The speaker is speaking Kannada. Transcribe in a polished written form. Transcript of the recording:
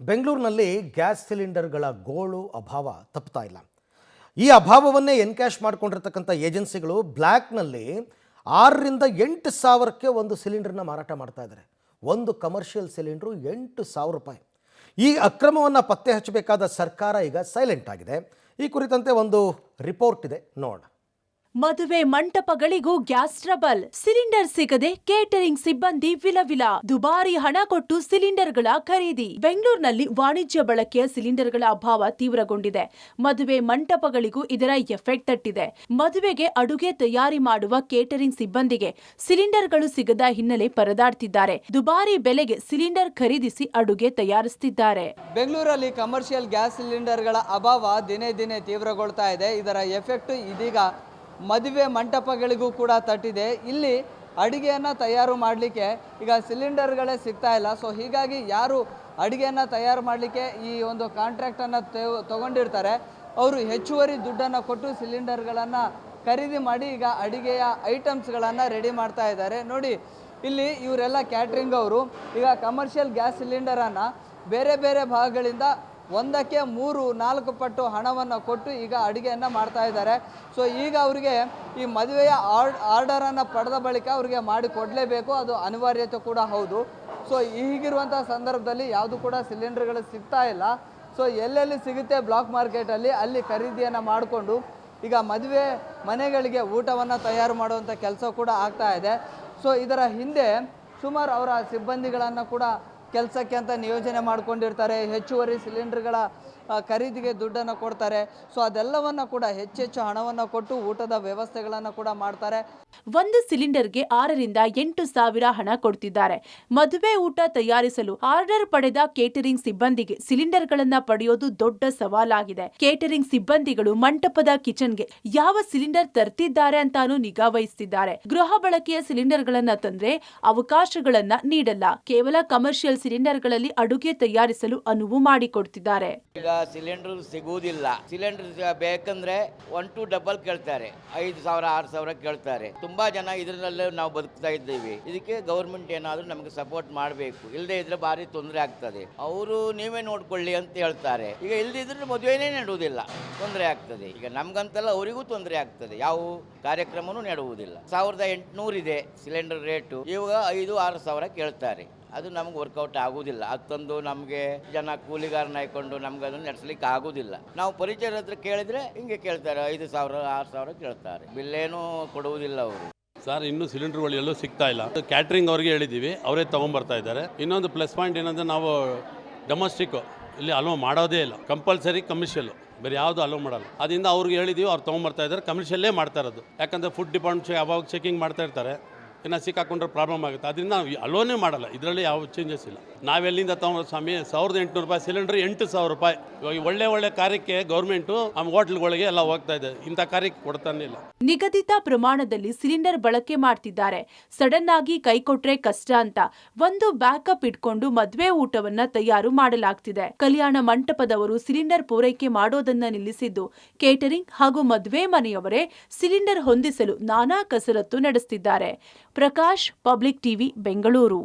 ಬೆಂಗಳೂರಿನಲ್ಲಿ ಗ್ಯಾಸ್ ಸಿಲಿಂಡರ್ಗಳ ಗೋಳು ಅಭಾವ ತಪ್ಪುತ್ತಾ ಇಲ್ಲ. ಈ ಅಭಾವವನ್ನೇ ಎನ್ಕ್ಯಾಶ್ ಮಾಡಿಕೊಂಡಿರ್ತಕ್ಕಂಥ ಏಜೆನ್ಸಿಗಳು ಬ್ಲ್ಯಾಕ್ನಲ್ಲಿ 6ರಿಂದ 8 ಸಾವಿರಕ್ಕೆ ಒಂದು ಸಿಲಿಂಡರ್ನ ಮಾರಾಟ ಮಾಡ್ತಾ ಇದ್ದಾರೆ. ಒಂದು ಕಮರ್ಷಿಯಲ್ ಸಿಲಿಂಡ್ರು 8,000 ರೂಪಾಯಿ. ಈ ಅಕ್ರಮವನ್ನು ಪತ್ತೆ ಹಚ್ಚಬೇಕಾದ ಸರ್ಕಾರ ಈಗ ಸೈಲೆಂಟ್ ಆಗಿದೆ. ಈ ಕುರಿತಂತೆ ಒಂದು ರಿಪೋರ್ಟ್ ಇದೆ, ನೋಡ. ಮದುವೆ ಮಂಟಪಗಳಿಗೂ ಗ್ಯಾಸ್ ಟ್ರಬಲ್. ಸಿಲಿಂಡರ್ ಸಿಗದೆ ಕೇಟರಿಂಗ್ ಸಿಬ್ಬಂದಿ ವಿಲವಿಲ. ದುಬಾರಿ ಹಣ ಕೊಟ್ಟು ಸಿಲಿಂಡರ್ಗಳ ಖರೀದಿ. ಬೆಂಗಳೂರಿನಲ್ಲಿ ವಾಣಿಜ್ಯ ಬಳಕೆಯ ಸಿಲಿಂಡರ್ಗಳ ಅಭಾವ ತೀವ್ರಗೊಂಡಿದೆ. ಮದುವೆ ಮಂಟಪಗಳಿಗೂ ಇದರ ಎಫೆಕ್ಟ್ ತಟ್ಟಿದೆ. ಮದುವೆಗೆ ಅಡುಗೆ ತಯಾರಿ ಮಾಡುವ ಕೇಟರಿಂಗ್ ಸಿಬ್ಬಂದಿಗೆ ಸಿಲಿಂಡರ್ಗಳು ಸಿಗದ ಹಿನ್ನೆಲೆ ಪರದಾಡ್ತಿದ್ದಾರೆ. ದುಬಾರಿ ಬೆಲೆಗೆ ಸಿಲಿಂಡರ್ ಖರೀದಿಸಿ ಅಡುಗೆ ತಯಾರಿಸುತ್ತಿದ್ದಾರೆ. ಬೆಂಗಳೂರಲ್ಲಿ ಕಮರ್ಷಿಯಲ್ ಗ್ಯಾಸ್ ಸಿಲಿಂಡರ್ಗಳ ಅಭಾವ ದಿನೇ ದಿನೇ ತೀವ್ರಗೊಳ್ತಾ ಇದೆ. ಇದರ ಎಫೆಕ್ಟ್ ಇದೀಗ ಮದುವೆ ಮಂಟಪಗಳಿಗೂ ಕೂಡ ತಟ್ಟಿದೆ. ಇಲ್ಲಿ ಅಡುಗೆಯನ್ನು ತಯಾರು ಮಾಡಲಿಕ್ಕೆ ಈಗ ಸಿಲಿಂಡರ್ಗಳೇ ಸಿಗ್ತಾ ಇಲ್ಲ. ಸೊ ಹೀಗಾಗಿ ಯಾರು ಅಡುಗೆಯನ್ನು ತಯಾರು ಮಾಡಲಿಕ್ಕೆ ಈ ಒಂದು ಕಾಂಟ್ರಾಕ್ಟನ್ನು ತಗೊಂಡಿರ್ತಾರೆ ಅವರು ಹೆಚ್ಚುವರಿ ದುಡ್ಡನ್ನು ಕೊಟ್ಟು ಸಿಲಿಂಡರ್ಗಳನ್ನು ಖರೀದಿ ಮಾಡಿ ಈಗ ಅಡುಗೆಯ ಐಟಮ್ಸ್ಗಳನ್ನು ರೆಡಿ ಮಾಡ್ತಾ ಇದ್ದಾರೆ. ನೋಡಿ, ಇಲ್ಲಿ ಇವರೆಲ್ಲ ಕ್ಯಾಟ್ರಿಂಗ್ ಅವರು ಈಗ ಕಮರ್ಷಿಯಲ್ ಗ್ಯಾಸ್ ಸಿಲಿಂಡರನ್ನು ಬೇರೆ ಬೇರೆ ಭಾಗಗಳಿಂದ ಒಂದಕ್ಕೆ 3-4 ಪಟ್ಟು ಹಣವನ್ನು ಕೊಟ್ಟು ಈಗ ಅಡುಗೆಯನ್ನು ಮಾಡ್ತಾ ಇದ್ದಾರೆ. ಸೊ ಈಗ ಅವರಿಗೆ ಈ ಮದುವೆಯ ಆರ್ಡರನ್ನು ಪಡೆದ ಬಳಿಕ ಅವರಿಗೆ ಮಾಡಿ ಕೊಡಲೇಬೇಕು, ಅದು ಅನಿವಾರ್ಯತೆ ಕೂಡ ಹೌದು. ಸೊ ಹೀಗಿರುವಂಥ ಸಂದರ್ಭದಲ್ಲಿ ಯಾವುದು ಕೂಡ ಸಿಲಿಂಡರ್ಗಳು ಸಿಗ್ತಾ ಇಲ್ಲ. ಸೊ ಎಲ್ಲೆಲ್ಲಿ ಸಿಗುತ್ತೆ ಬ್ಲಾಕ್ ಮಾರ್ಕೆಟಲ್ಲಿ ಅಲ್ಲಿ ಖರೀದಿಯನ್ನು ಮಾಡಿಕೊಂಡು ಈಗ ಮದುವೆ ಮನೆಗಳಿಗೆ ಊಟವನ್ನು ತಯಾರು ಮಾಡುವಂಥ ಕೆಲಸ ಕೂಡ ಆಗ್ತಾ ಇದೆ. ಸೊ ಇದರ ಹಿಂದೆ ಸುಮಾರು ಅವರ ಸಿಬ್ಬಂದಿಗಳನ್ನು ಕೂಡ ಕೆಲಸಕ್ಕೆ ಅಂತ ನಿಯೋಜನೆ ಮಾಡ್ಕೊಂಡಿರ್ತಾರೆ. ಹೆಚ್ಚುವರಿ ಸಿಲಿಂಡರ್ಗಳ ಖರೀದಿಗೆ ದುಡ್ಡನ್ನು ಕೊಡ್ತಾರೆ. ಸೊ ಅದೆಲ್ಲವನ್ನು ಕೂಡ ಹೆಚ್ಚೆಚ್ಚು ಹಣವನ್ನು ಕೊಟ್ಟು ಊಟದ ವ್ಯವಸ್ಥೆಗಳನ್ನು ಕೂಡ ಮಾಡ್ತಾರೆ. ಒಂದು ಸಿಲಿಂಡರ್ಗೆ 6ರಿಂದ 8 ಸಾವಿರ ಹಣ ಕೊಡ್ತಿದ್ದಾರೆ. ಮದುವೆ ಊಟ ತಯಾರಿಸಲು ಆರ್ಡರ್ ಪಡೆದ ಕೇಟರಿಂಗ್ ಸಿಬ್ಬಂದಿಗೆ ಸಿಲಿಂಡರ್ಗಳನ್ನ ಪಡೆಯೋದು ದೊಡ್ಡ ಸವಾಲಾಗಿದೆ. ಕೇಟರಿಂಗ್ ಸಿಬ್ಬಂದಿಗಳು ಮಂಟಪದ ಕಿಚನ್ಗೆ ಯಾವ ಸಿಲಿಂಡರ್ ತರ್ತಿದ್ದಾರೆ ಅಂತಾನೂ ನಿಗಾ ವಹಿಸುತ್ತಿದ್ದಾರೆ. ಗೃಹ ಬಳಕೆಯ ಸಿಲಿಂಡರ್ಗಳನ್ನ ತಂದ್ರೆ ಅವಕಾಶಗಳನ್ನ ನೀಡಲ್ಲ. ಕೇವಲ ಕಮರ್ಷಿಯಲ್ ಸಿಲಿಂಡರ್ಗಳಲ್ಲಿ ಅಡುಗೆ ತಯಾರಿಸಲು ಅನುವು ಮಾಡಿಕೊಡ್ತಿದ್ದಾರೆ. ಈಗ ಸಿಲಿಂಡರ್ ಸಿಗುವುದಿಲ್ಲ. ಸಿಲಿಂಡರ್ ಬೇಕಂದ್ರೆ 1 ಡಬಲ್ ಕೇಳ್ತಾರೆ, 5,000 6,000 ಕೇಳ್ತಾರೆ. ತುಂಬಾ ಜನ ಇದರಲ್ಲೇ ನಾವು ಬದುಕ್ತಾ ಇದ್ದೀವಿ. ಇದಕ್ಕೆ ಗೌರ್ಮೆಂಟ್ ಏನಾದರೂ ನಮಗೆ ಸಪೋರ್ಟ್ ಮಾಡಬೇಕು. ಇಲ್ಲದೆ ಇದ್ರೆ ಭಾರಿ ತೊಂದರೆ ಆಗ್ತದೆ. ಅವರು ನೀವೇ ನೋಡ್ಕೊಳ್ಳಿ ಅಂತ ಹೇಳ್ತಾರೆ. ಈಗ ಇಲ್ಲದಿದ್ರೆ ಮದುವೆನೇ ನೆಡುವುದಿಲ್ಲ, ತೊಂದರೆ ಆಗ್ತದೆ. ಈಗ ನಮ್ಗಂತಲ್ಲ ಅವರಿಗೂ ತೊಂದರೆ ಆಗ್ತದೆ. ಯಾವ ಕಾರ್ಯಕ್ರಮನೂ ನೆಡುವುದಿಲ್ಲ. 1,800 ಇದೆ ಸಿಲಿಂಡರ್ ರೇಟು. ಇವಾಗ 5-6 ಸಾವಿರ ಕೇಳ್ತಾರೆ. ಅದು ನಮ್ಗೆ ವರ್ಕೌಟ್ ಆಗೋದಿಲ್ಲ. ಅದು ತಂದು ನಮಗೆ ಜನ ಕೂಲಿಗಾರನ ಹಾಕೊಂಡು ನಮ್ಗೆ ಅದನ್ನು ನಡೆಸಲಿಕ್ಕೆ ಆಗೋದಿಲ್ಲ. ನಾವು ಪರಿಚಯದ ಹತ್ರ ಕೇಳಿದರೆ ಹಿಂಗೆ ಕೇಳ್ತಾರೆ, 5,000 6,000 ಕೇಳ್ತಾರೆ. ಬಿಲ್ಲೇನೂ ಕೊಡುವುದಿಲ್ಲ ಅವರು. ಸರ್, ಇನ್ನೂ ಸಿಲಿಂಡರ್ಗಳು ಎಲ್ಲೂ ಸಿಗ್ತಾ ಇಲ್ಲ. ಕ್ಯಾಟ್ರಿಂಗ್ ಅವ್ರಿಗೆ ಹೇಳಿದ್ದೀವಿ, ಅವರೇ ತೊಗೊಂಬರ್ತಾ ಇದ್ದಾರೆ. ಇನ್ನೊಂದು ಪ್ಲಸ್ ಪಾಯಿಂಟ್ ಏನಂದರೆ ನಾವು ಡೊಮೆಸ್ಟಿಕ್ ಇಲ್ಲಿ ಅಲೋ ಮಾಡೋದೇ ಇಲ್ಲ. ಕಂಪಲ್ಸರಿ ಕಮರ್ಷಿಯಲ್, ಬೇರೆ ಯಾವುದು ಅಲೋ ಮಾಡಲ್ಲ. ಅದರಿಂದ ಅವ್ರಿಗೆ ಹೇಳಿದ್ದೀವಿ, ಅವ್ರು ತೊಗೊಂಬರ್ತಾ ಇದ್ದಾರೆ. ಕಮರ್ಷಿಯಲ್ಲೇ ಮಾಡ್ತಾ ಇರೋದು. ಯಾಕಂದರೆ ಫುಡ್ ಡಿಪಾರ್ಟ್ಮೆಂಟ್ ಅವಾಗ ಚೆಕಿಂಗ್ ಮಾಡ್ತಾ ಇರ್ತಾರೆ. ಇನ್ನು ಸಿಕ್ಕಾಕೊಂಡ್ರೆ ಪ್ರಾಬ್ಲಮ್ ಆಗುತ್ತೆ. ಅದರಿಂದ ನಾವು ಅಲೋನೇ ಮಾಡಲ್ಲ. ಇದರಲ್ಲಿ ಯಾವ ಚೇಂಜಸ್ ಇಲ್ಲ. ನಾವೆಲ್ಲಿಂದ ತೊಗೊಂಡು ಸ್ವಾಮಿ 1,800 ರೂಪಾಯಿ ಸಿಲಿಂಡರ್, 8,000 ರೂಪಾಯಿ. ಇವಾಗ ಒಳ್ಳೆ ಕಾರ್ಯಕ್ಕೆ ಗೌರ್ಮೆಂಟು ನಮ್ಮ ಹೋಟ್ಲ್ಗಳಿಗೆ ಎಲ್ಲ ಹೋಗ್ತಾ ಇದೆ. ಇಂಥ ಕಾರ್ಯಕ್ಕೆ ಕೊಡ್ತಾನೆ ಇಲ್ಲ. ನಿಗದಿತ ಪ್ರಮಾಣದಲ್ಲಿ ಸಿಲಿಂಡರ್ ಬಳಕೆ ಮಾಡ್ತಿದ್ದಾರೆ. ಸಡನ್ ಆಗಿ ಕೈ ಕೊಟ್ರೆ ಕಷ್ಟ ಅಂತ ಒಂದು ಬ್ಯಾಕಪ್ ಇಟ್ಕೊಂಡು ಮದುವೆ ಊಟವನ್ನ ತಯಾರು ಮಾಡಲಾಗ್ತಿದೆ. ಕಲ್ಯಾಣ ಮಂಟಪದವರು ಸಿಲಿಂಡರ್ ಪೂರೈಕೆ ಮಾಡೋದನ್ನ ನಿಲ್ಲಿಸಿದ್ದು, ಕೇಟರಿಂಗ್ ಹಾಗೂ ಮದುವೆ ಮನೆಯವರೇ ಸಿಲಿಂಡರ್ ಹೊಂದಿಸಲು ನಾನಾ ಕಸರತ್ತು ನಡೆಸುತ್ತಿದ್ದಾರೆ. Prakash, public TV, Bengaluru.